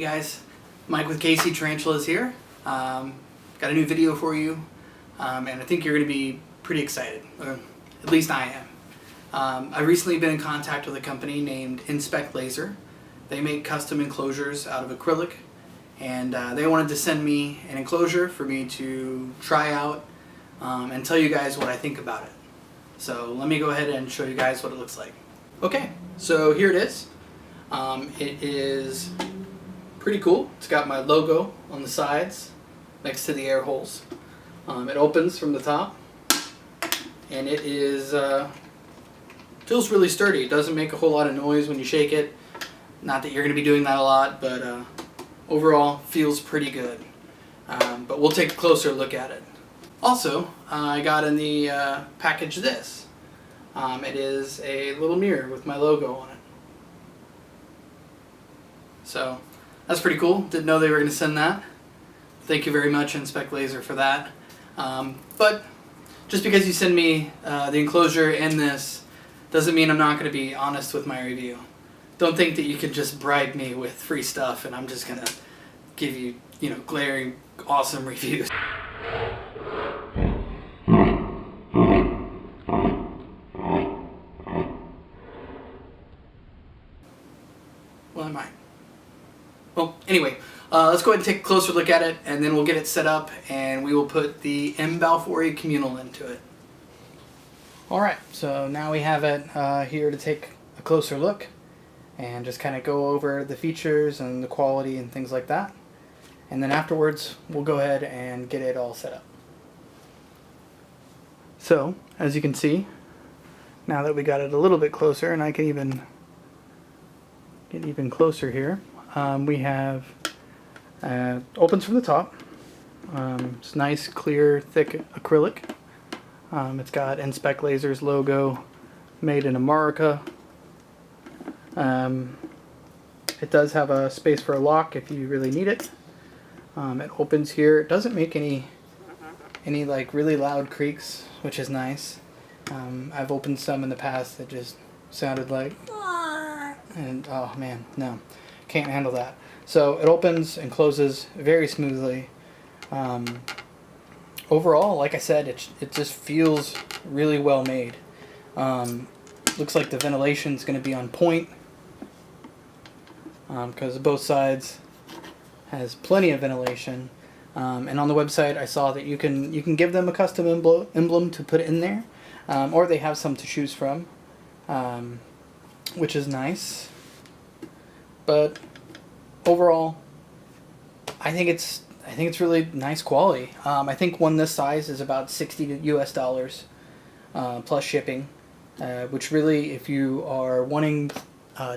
guys, Mike with KC Tarantulas here. Got a new video for you, and I think you're going to be pretty excited. At least I am. I've recently been in contact with a company named InSpecLaser. They make custom enclosures out of acrylic, and they wanted to send me an enclosure for me to try out and tell you guys what I think about it. So let me go ahead and show you guys what it looks like. Okay, so here it is. It is pretty cool. It's got my logo on the sides next to the air holes. It opens from the top, and it is feels really sturdy. It doesn't make a whole lot of noise when you shake it. Not that you're going to be doing that a lot, but overall feels pretty good. But we'll take a closer look at it. Also, I got in the package this. It is a little mirror with my logo on it. So that's pretty cool. Didn't know they were going to send that. Thank you very much, InSpecLaser, for that. But just because you send me the enclosure and this doesn't mean I'm not going to be honest with my review. Don't think that you can just bribe me with free stuff and I'm just going to give you, glaring, awesome reviews. Well, I might. Well, anyway, let's go ahead and take a closer look at it, and then we'll get it set up, and we will put the balfouri communal into it. Alright, so now we have it here to take a closer look, and just kind of go over the features and the quality and things like that. And then afterwards, we'll go ahead and get it all set up. So, as you can see, now that we got it a little bit closer, and I can even get even closer here, we have opens from the top. It's nice, clear, thick acrylic. It's got InSpecLaser's logo, made in America. It does have a space for a lock if you really need it. It opens here. It doesn't make any like really loud creaks, which is nice. I've opened some in the past that just sounded like, and oh man, no, can't handle that. So it opens and closes very smoothly. Overall, like I said, it just feels really well made. Looks like the ventilation is going to be on point because both sides has plenty of ventilation. And on the website, I saw that you can give them a custom emblem to put in there, or they have some to choose from, which is nice. But overall, I think it's really nice quality. I think one this size is about $60 US plus shipping, which really, if you are wanting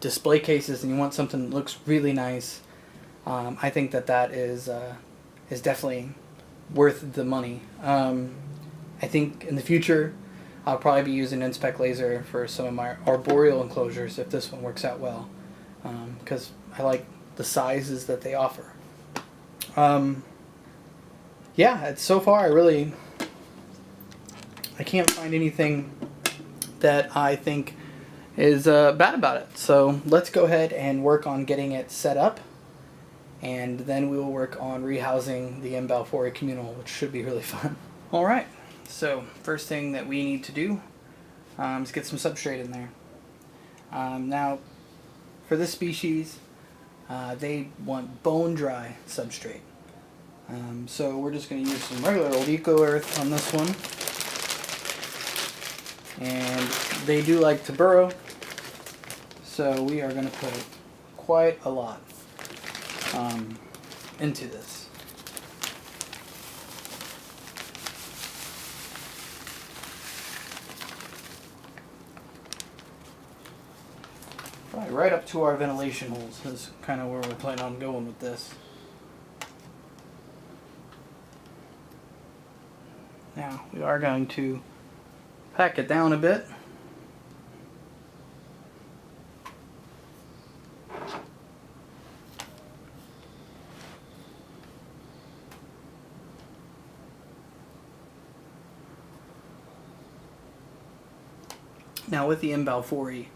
display cases and you want something that looks really nice, I think that is definitely worth the money. I think in the future, I'll probably be using InSpecLaser for some of my arboreal enclosures if this one works out well, because I like the sizes that they offer. Yeah, so far I can't find anything that I think is bad about it. So let's go ahead and work on getting it set up, and then we will work on rehousing the balfouri communal, which should be really fun. Alright, so first thing that we need to do is get some substrate in there. Now, for this species, they want bone dry substrate. So we're just going to use some regular old Eco Earth on this one. And they do like to burrow, so we are going to put quite a lot into this. Probably right up to our ventilation holes is kind of where we're planning on going with this. Now we are going to pack it down a bit. Now with the balfouri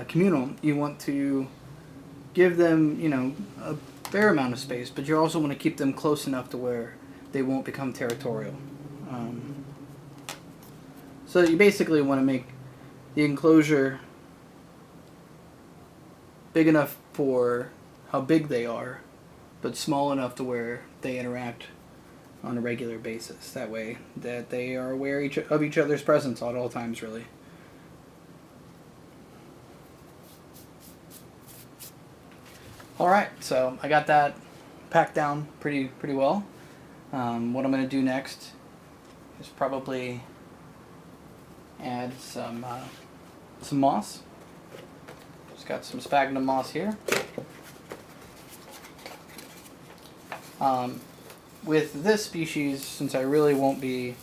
communal, you want to give them, fair amount of space, but you also want to keep them close enough to where they won't become territorial. So you basically want to make the enclosure big enough for how big they are, but small enough to where they interact on a regular basis. That way that they are aware of each other's presence at all times, really. Alright, so I got that packed down pretty well. What I'm going to do next is probably add some moss. Just got some sphagnum moss here. With this species, since I really won't be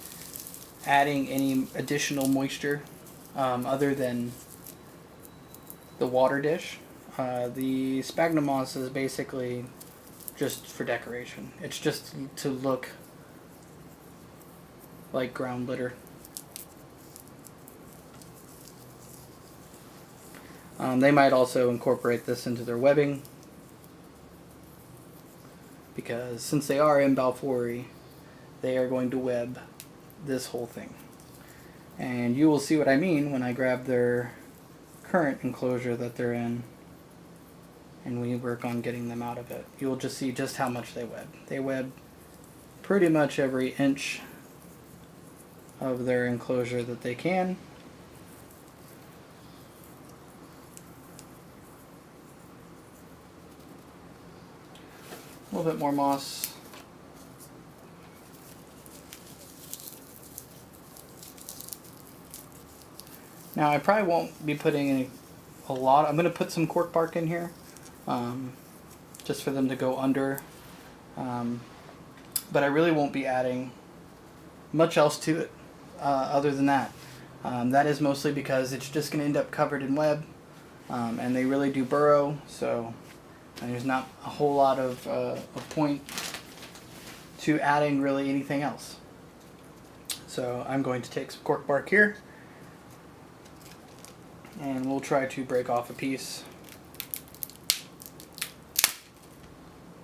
adding any additional moisture other than the water dish, the sphagnum moss is basically just for decoration. It's just to look like ground litter. They might also incorporate this into their webbing, because since they are in balfouri, they are going to web this whole thing. And you will see what I mean when I grab their current enclosure that they're in and we work on getting them out of it. You'll just see just how much they web. They web pretty much every inch of their enclosure that they can. A little bit more moss. Now I probably won't be putting a lot. I'm going to put some cork bark in here, just for them to go under. But I really won't be adding much else to it other than that. That is mostly because it's just going to end up covered in web, and they really do burrow, so there's not a whole lot of point to adding really anything else. So I'm going to take some cork bark here, and we'll try to break off a piece.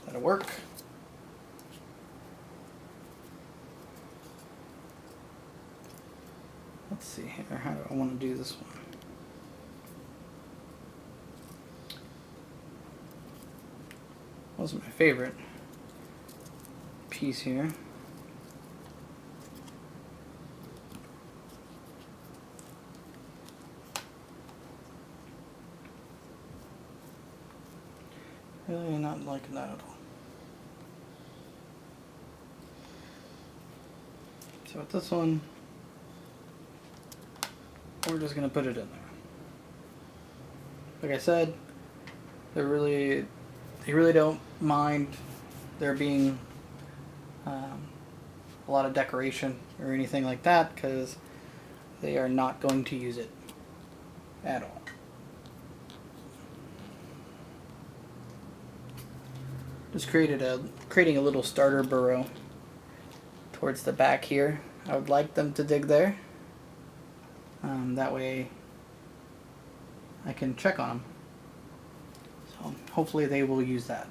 That'll work. Let's see here, how do I want to do this one? Wasn't my favorite piece here. Really not liking that at all. So with this one, we're just gonna put it in there. Like I said, they really don't mind there being a lot of decoration or anything like that, because they are not going to use it at all. Just creating a little starter burrow towards the back here. I would like them to dig there. That way I can check on them. So hopefully they will use that.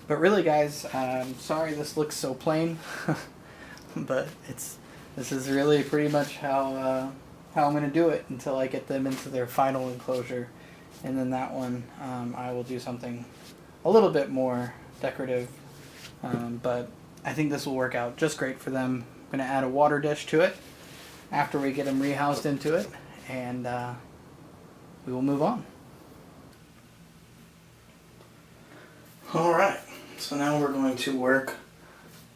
But really, guys, I'm sorry this looks so plain, but this is really pretty much how I'm going to do it until I get them into their final enclosure, and then that one I will do something a little bit more decorative, but I think this will work out just great for them. I'm going to add a water dish to it after we get them rehoused into it, and we will move on. Alright, so now we're going to work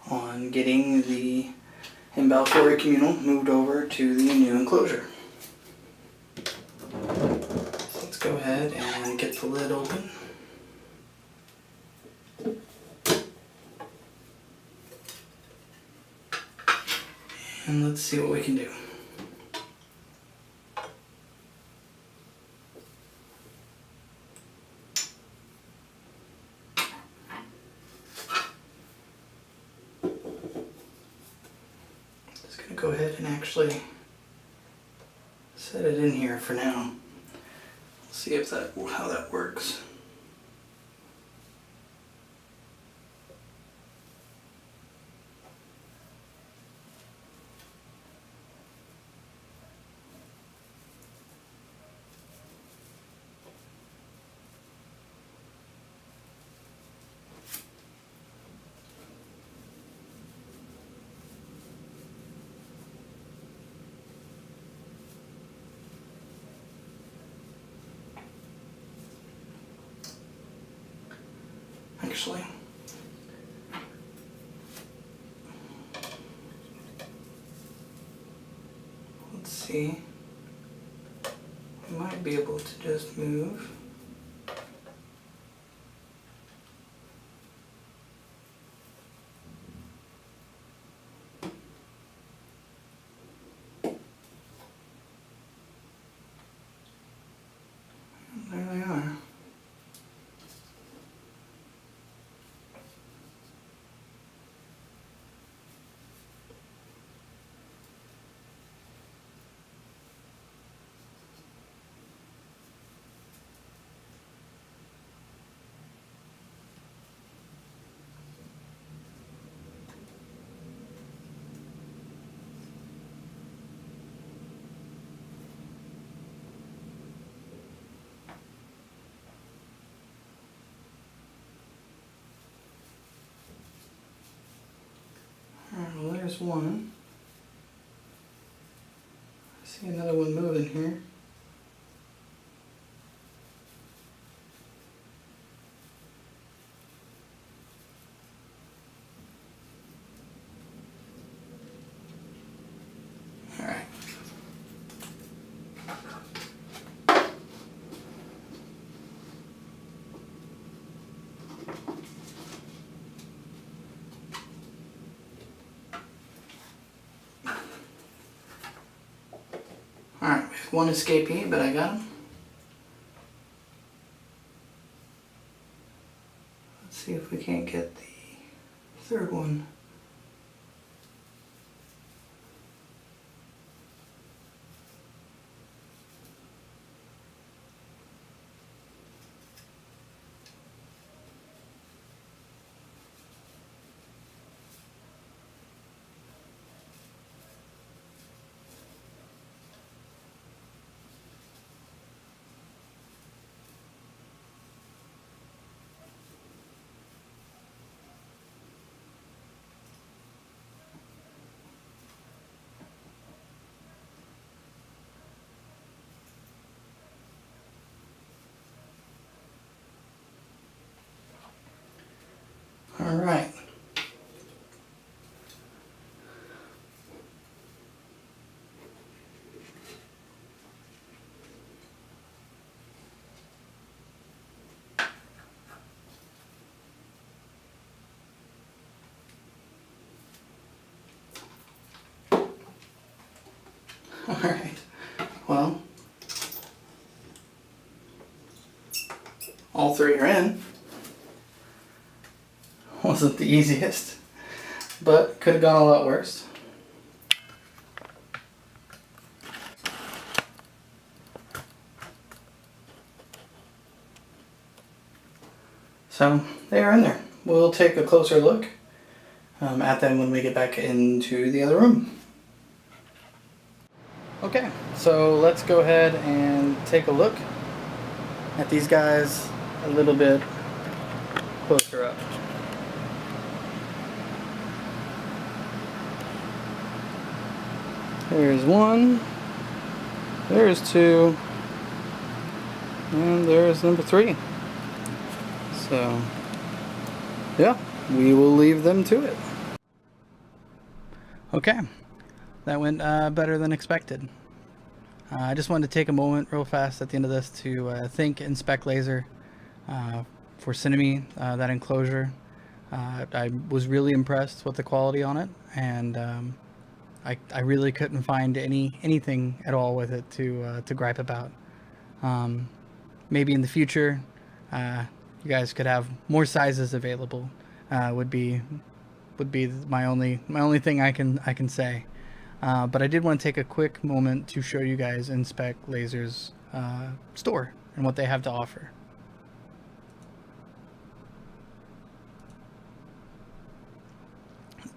on getting the balfouri communal moved over to the new enclosure. So let's go ahead and get the lid open. And let's see what we can do. Just going to go ahead and actually set it in here for now. See if how that works. actually. Let's see. We might be able to just move. There they are. Alright, well there's one. I see another one moving here. Alright. Alright, we have one escapee, but I got him. Let's see if we can't get the third one. All right. All right. Well, all three are in. Wasn't the easiest, but could have gone a lot worse. So they are in there. We'll take a closer look at them when we get back into the other room. Okay, so let's go ahead and take a look at these guys a little bit closer up. There's one, there's two, and there's number three. So, yeah, we will leave them to it. Okay, that went better than expected. I just wanted to take a moment real fast at the end of this to thank InSpecLaser for sending me that enclosure. I was really impressed with the quality on it, and I really couldn't find anything at all with it to gripe about. Maybe in the future, you guys could have more sizes available. Would be my only thing I can say. But I did want to take a quick moment to show you guys InSpecLaser's store and what they have to offer.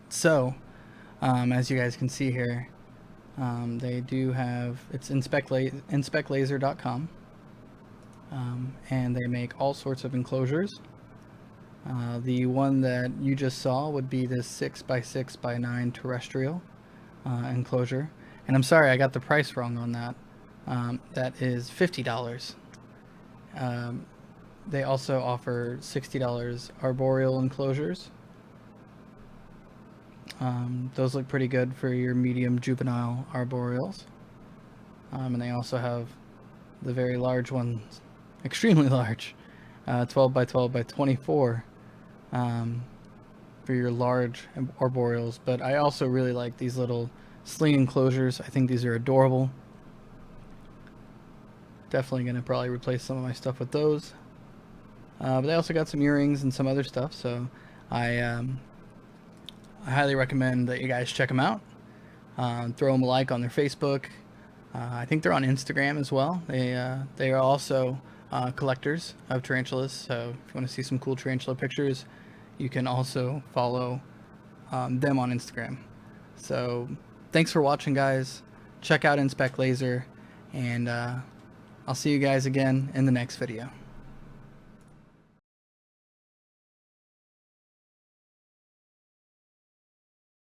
So, as you guys can see here, they do have, it's InSpecLaser.com, and they make all sorts of enclosures. The one that you just saw would be this 6x6x9 terrestrial enclosure, and I'm sorry I got the price wrong on that. That is $50. They also offer $60 arboreal enclosures. Those look pretty good for your medium juvenile arboreals. And they also have the very large ones, extremely large, 12 by 12 by 24 for your large arboreals. But I also really like these little sling enclosures. I think these are adorable. Definitely going to probably replace some of my stuff with those. But they also got some earrings and some other stuff, so I highly recommend that you guys check them out. Throw them a like on their Facebook. I think they're on Instagram as well. They are also collectors of tarantulas, so if you want to see some cool tarantula pictures, you can also follow them on Instagram. So thanks for watching, guys. Check out InSpecLaser, and I'll see you guys again in the next video.